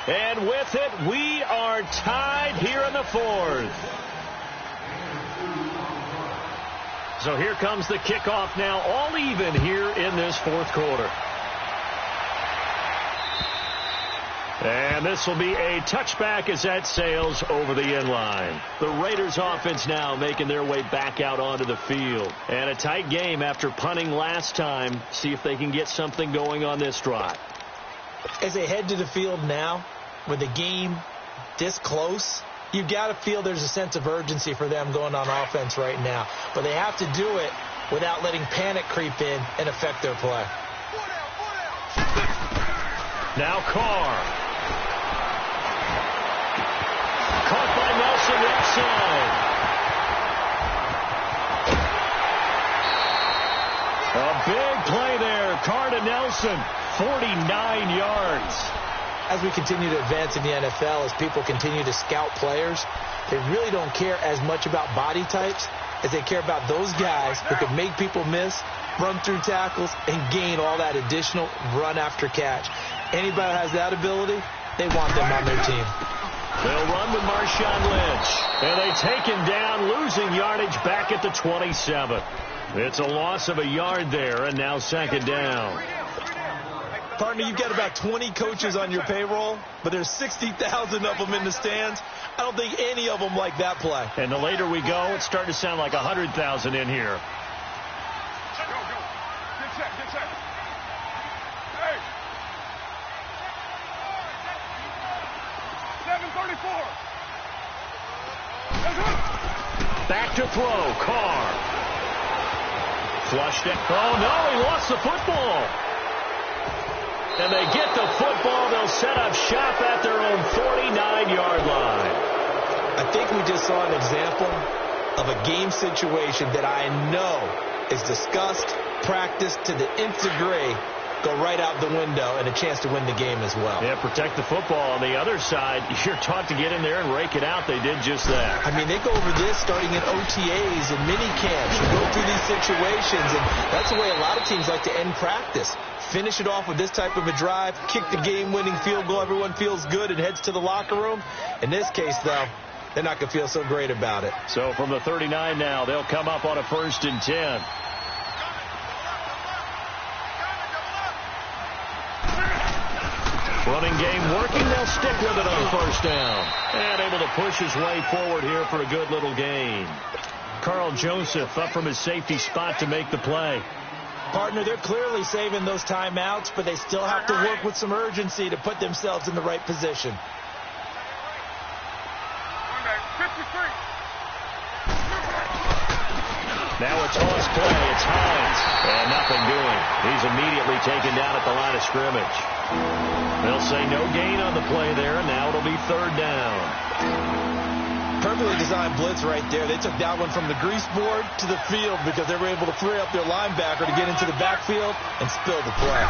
And with it, we are tied here in the 4th. So here comes the kickoff now, all even here in this 4th quarter. And this will be a touchback as that sails over the end line. The Raiders offense now making their way back out onto the field. And a tight game after punting last time. See if they can get something going on this drive. As they head to the field now, with the game this close, you've got to feel there's a sense of urgency for them going on offense right now. But they have to do it without letting panic creep in and affect their play. Now Carr. Caught by Nelson left side. A big play there. Carr to Nelson. 49 yards. As we continue to advance in the NFL, as people continue to scout players, they really don't care as much about body types as they care about those guys who can make people miss, run through tackles, and gain all that additional run after catch. Anybody that has that ability, they want them on their team. They'll run with Marshawn Lynch. And they take him down, losing yardage back at the 27. It's a loss of a yard there, and now 2nd down. Partner, you've got about 20 coaches on your payroll, but there's 60,000 of them in the stands. I don't think any of them like that play. And the later we go, it's starting to sound like 100,000 in here. Go. Get set. Hey. 7:34. Back to throw. Carr. Flushed it. Oh, no, he lost the football. And they get the football. They'll set up shop at their own 49-yard line. I think we just saw an example of a game situation that I know is discussed, practiced to the nth degree, go right out the window, and a chance to win the game as well. Yeah, protect the football. On the other side, you're taught to get in there and rake it out. They did just that. I mean, they go over this starting in OTAs and mini camps. You go through these situations, and that's the way a lot of teams like to end practice. Finish it off with this type of a drive, kick the game-winning field goal. Everyone feels good and heads to the locker room. In this case, though, they're not going to feel so great about it. So from the 39 now, they'll come up on a 1st and 10. Running game working. They'll stick with it on 1st down. And able to push his way forward here for a good little gain. Carl Joseph up from his safety spot to make the play. Partner, they're clearly saving those timeouts, but they still have to work with some urgency to put themselves in the right position. 53. Now a toss play. It's Hines. And nothing doing. He's immediately taken down at the line of scrimmage. They'll say no gain on the play there, and now it'll be 3rd down. Perfectly designed blitz right there. They took that one from the grease board to the field because they were able to free up their linebacker to get into the backfield and spill the play.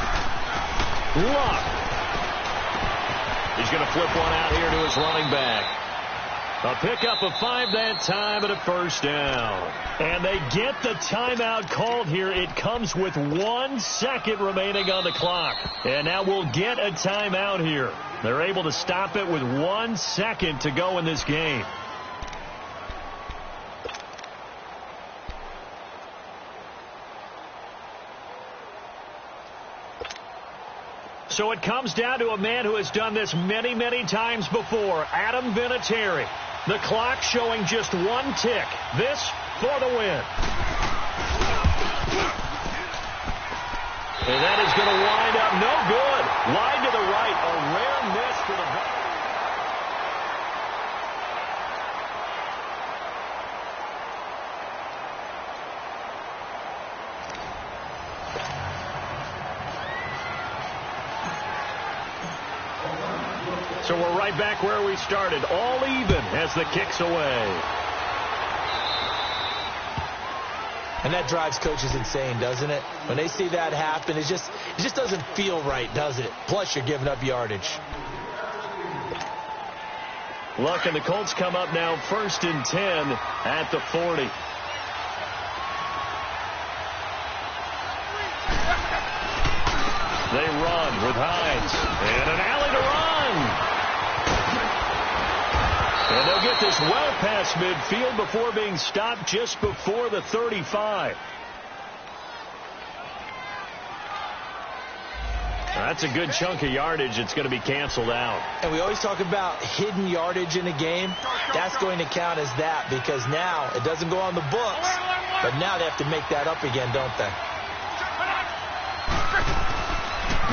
Luck. He's going to flip one out here to his running back. A pickup of 5 that time and a first down. And they get the timeout called here. It comes with 1 second remaining on the clock. And now we'll get a timeout here. They're able to stop it with 1 second to go in this game. So it comes down to a man who has done this many, many times before, Adam Vinatieri. The clock showing just 1 tick. This for the win. And that is going to wind up no good. Wide to the right. A rare miss for the ball. So we're right back where we started, all even as the kick's away. And that drives coaches insane, doesn't it? When they see that happen, it just doesn't feel right, does it? Plus, you're giving up yardage. Look, and the Colts come up now 1st and 10 at the 40. They run with Hines. And an alley to run. And they'll get this well past midfield before being stopped just before the 35. That's a good chunk of yardage. It's going to be canceled out. And we always talk about hidden yardage in a game. That's going to count as that because now it doesn't go on the books. But now they have to make that up again, don't they?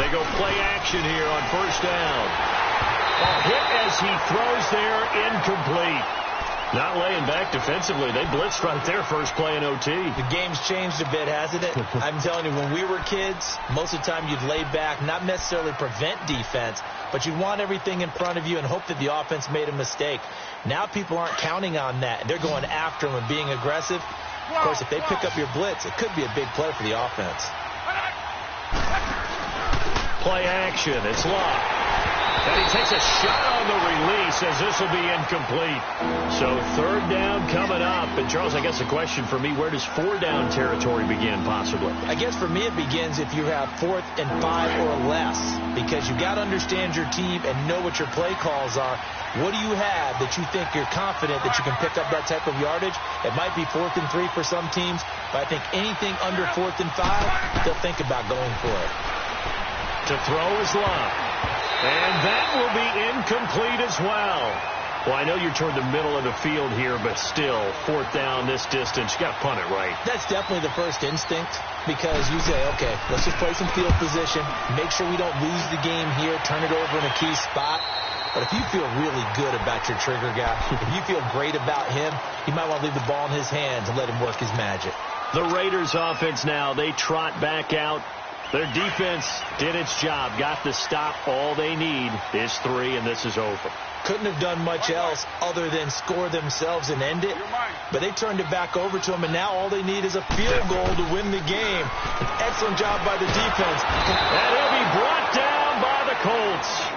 They go play action here on 1st down. A hit as he throws there, incomplete. Not laying back defensively. They blitzed right there first play in OT. The game's changed a bit, hasn't it? I'm telling you, when we were kids, most of the time you'd lay back, not necessarily prevent defense, but you'd want everything in front of you and hope that the offense made a mistake. Now people aren't counting on that. They're going after them and being aggressive. Of course, if they pick up your blitz, it could be a big play for the offense. Play action. It's Locke. And he takes a shot on the release as this will be incomplete. So 3rd down coming up. And, Charles, I guess the question for me, where does 4-down territory begin possibly? I guess for me it begins if you have 4th and 5 or less because you've got to understand your team and know what your play calls are. What do you have that you think you're confident that you can pick up that type of yardage? It might be 4th and 3 for some teams, but I think anything under 4th and 5, they'll think about going for it. To throw is Locke. And that will be incomplete as well. Well, I know you're toward the middle of the field here, but still, 4th down this distance, you got to punt it right. That's definitely the first instinct because you say, okay, let's just play some field position, make sure we don't lose the game here, turn it over in a key spot. But if you feel really good about your trigger guy, if you feel great about him, you might want to leave the ball in his hands and let him work his magic. The Raiders offense now, they trot back out. Their defense did its job, got the stop. All they need is 3, and this is over. Couldn't have done much else other than score themselves and end it. But they turned it back over to them, and now all they need is a field goal to win the game. An excellent job by the defense. And he'll be brought down by the Colts.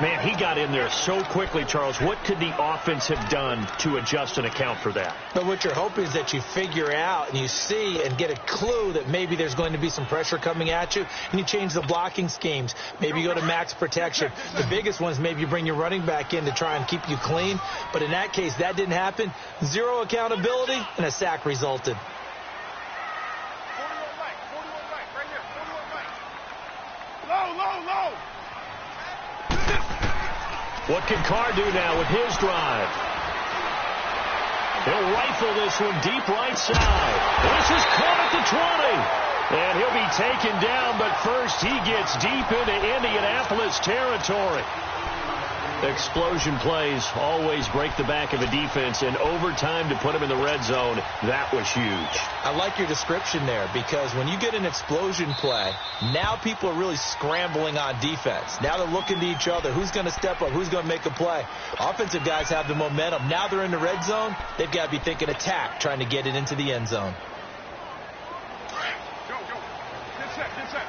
Man, he got in there so quickly, Charles. What could the offense have done to adjust and account for that? But what you're hoping is that you figure out and you see and get a clue that maybe there's going to be some pressure coming at you, and you change the blocking schemes. Maybe you go to max protection. The biggest one is maybe you bring your running back in to try and keep you clean. But in that case, that didn't happen. 0 accountability, and a sack resulted. 41 right, right here, 41 right. Low. What can Carr do now with his drive? He'll rifle this one deep right side. This is caught at the 20. And he'll be taken down, but first he gets deep into Indianapolis territory. Explosion plays always break the back of a defense, and overtime to put him in the red zone, that was huge. I like your description there because when you get an explosion play, now people are really scrambling on defense. Now they're looking to each other. Who's going to step up? Who's going to make a play? Offensive guys have the momentum. Now they're in the red zone. They've got to be thinking attack, trying to get it into the end zone. Go. Get set.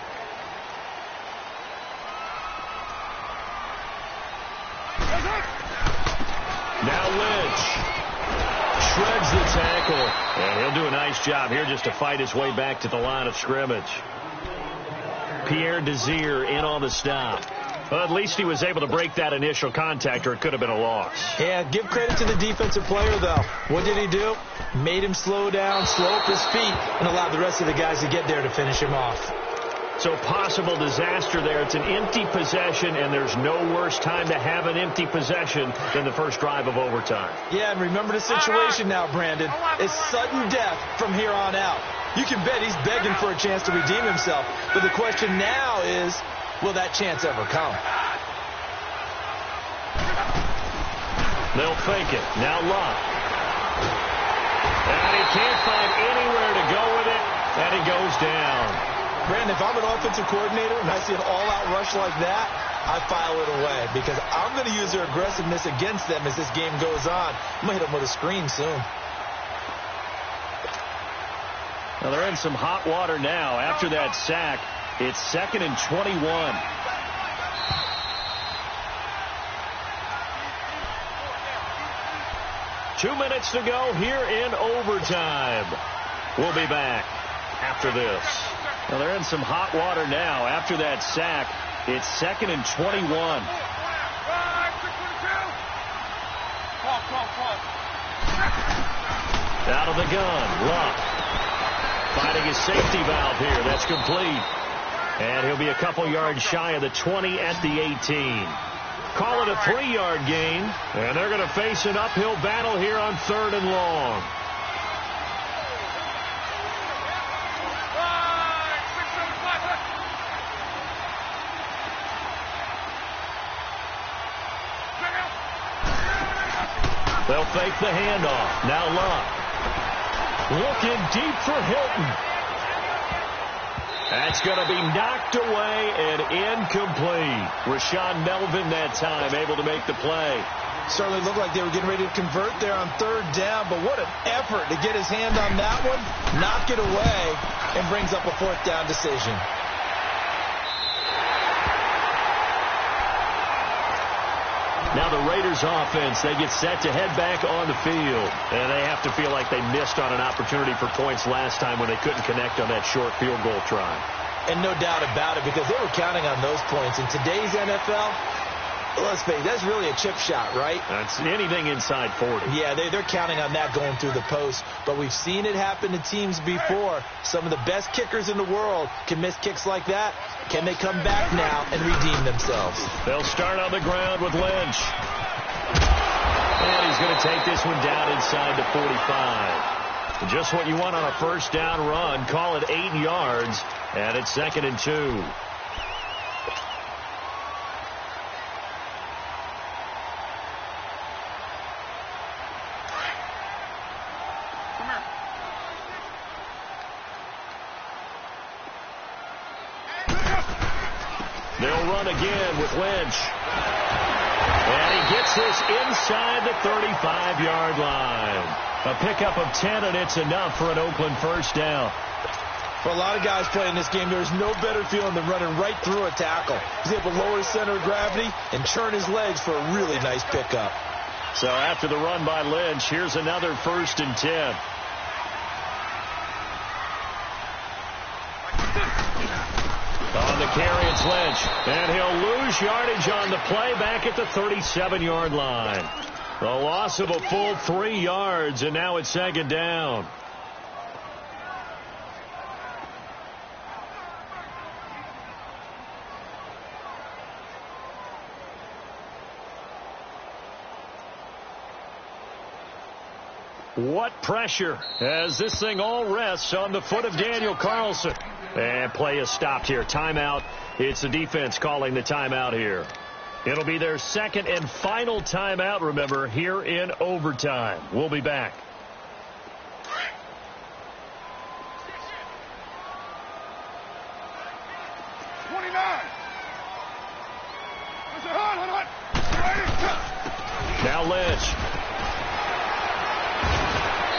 Now Lynn. tackle. And he'll do a nice job here just to fight his way back to the line of scrimmage. Pierre Desir in on the stop. Well, at least he was able to break that initial contact, or it could have been a loss. Yeah, give credit to the defensive player, though. What did he do? Made him slow down, slow up his feet, and allowed the rest of the guys to get there to finish him off. So possible disaster there. It's an empty possession, and there's no worse time to have an empty possession than the first drive of overtime. Yeah, and remember the situation now, Brandon. It's sudden death from here on out. You can bet he's begging for a chance to redeem himself. But the question now is, will that chance ever come? They'll fake it. Now Luck. And he can't find anywhere to go with it, and he goes down. Brandon, if I'm an offensive coordinator and I see an all-out rush like that, I file it away because I'm going to use their aggressiveness against them as this game goes on. I'm going to hit them with a screen soon. Now they're in some hot water now. After that sack, it's 2nd and 21. Two minutes to go here in overtime. We'll be back after this. Now they're in some hot water now. After that sack, it's 2nd and 21. Out of the gun, Luck. Finding his safety valve here. That's complete. And he'll be a couple yards shy of the 20 at the 18. Call it a 3-yard gain. And they're going to face an uphill battle here on 3rd and long. They'll fake the handoff. Now Luck. Looking deep for Hilton. That's going to be knocked away and incomplete. Rashawn Melvin that time able to make the play. Certainly looked like they were getting ready to convert there on 3rd down, but what an effort to get his hand on that one, knock it away, and brings up a 4th down decision. Now the Raiders offense, they get set to head back on the field. And they have to feel like they missed on an opportunity for points last time when they couldn't connect on that short field goal try. And no doubt about it, because they were counting on those points. In today's NFL, let's face it, that's really a chip shot, right? That's anything inside 40. Yeah, they're counting on that going through the post. But we've seen it happen to teams before. Some of the best kickers in the world can miss kicks like that. Can they come back now and redeem themselves? They'll start on the ground with Lynch. And he's going to take this one down inside the 45. Just what you want on a 1st down run. Call it 8 yards. And it's 2nd and 2. They'll run again with Lynch. And he gets this inside the 35-yard line. A pickup of 10, and it's enough for an Oakland 1st down. For a lot of guys playing this game, there's no better feeling than running right through a tackle. He's able to lower his center of gravity and churn his legs for a really nice pickup. So after the run by Lynch, here's another 1st and 10. On the carry, it's Lynch. And he'll lose yardage on the play back at the 37-yard line. The loss of a full 3 yards, and now it's 2nd down. What pressure as this thing all rests on the foot of Daniel Carlson. And play is stopped here. Timeout. It's the defense calling the timeout here. It'll be their 2nd and final timeout, remember, here in overtime. We'll be back. Now Lynch.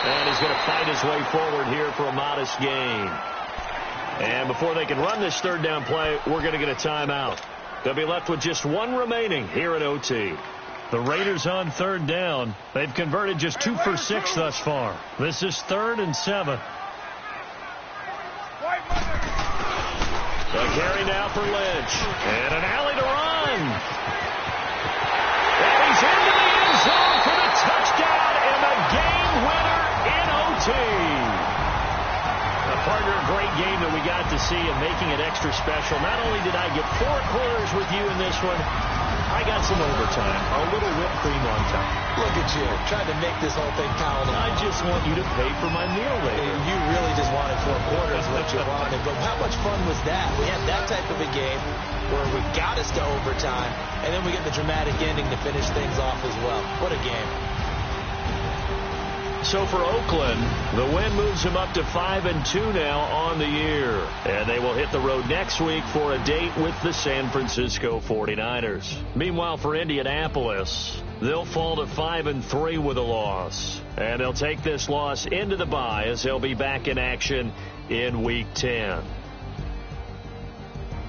And he's going to fight his way forward here for a modest gain. And before they can run this 3rd down play, we're going to get a timeout. They'll be left with just 1 remaining here at OT. The Raiders on third down. They've converted just 2 for 6 thus far. This is 3rd and 7. The carry now for Lynch. And an alley to run. And he's into the end zone for the touchdown and the game winner in OT. Partner, a great game that we got to see and making it extra special. Not only did I get 4 quarters with you in this one, I got some overtime, a little whipped cream on top. Look at you, trying to make this whole thing palatable. I just want you to pay for my meal later. You really just wanted 4 quarters, what you wanted. But how much fun was that? We had that type of a game where we got us to overtime, and then we get the dramatic ending to finish things off as well. What a game. So for Oakland, the win moves them up to 5-2 now on the year. And they will hit the road next week for a date with the San Francisco 49ers. Meanwhile, for Indianapolis, they'll fall to 5-3 with a loss. And they'll take this loss into the bye as they'll be back in action in Week 10.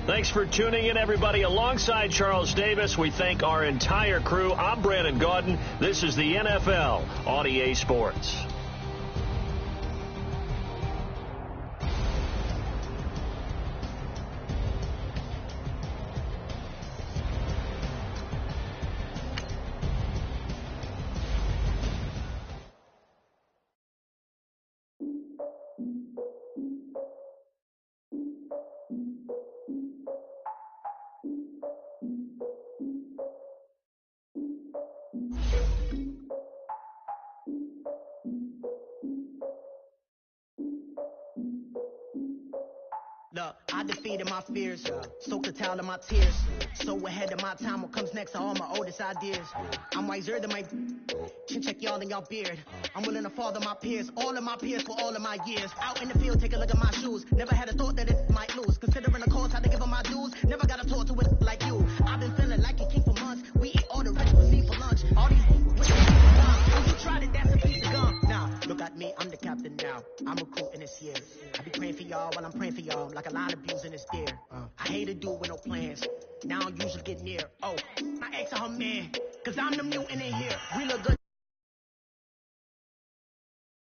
Thanks for tuning in, everybody. Alongside Charles Davis, we thank our entire crew. I'm Brandon Gaudin. This is the NFL on EA Sports. Look, I defeated my fears, soaked the towel in my tears. So ahead of my time, what comes next are all my oldest ideas. I'm wiser than my can check y'all in y'all beard. I'm willing to father my peers, all of my peers for all of my years. Out in the field, take a look at my shoes. Never had a thought that it might lose. Considering the cause, how to give them my dues. Never got a talk to it like you. I've been feeling like a king for months. We eat all the rich cuisine for lunch. All these when you tried it, that's a piece of gum. Now, look at me, I'm the captain now. I'm recruiting this year. I be praying for y'all while I'm praying for y'all. Like a line of abusing this deer. I hate a dude with no plans. Now I usually get near. Oh, my ex and her man. Cause I'm the mutant in here. We look good.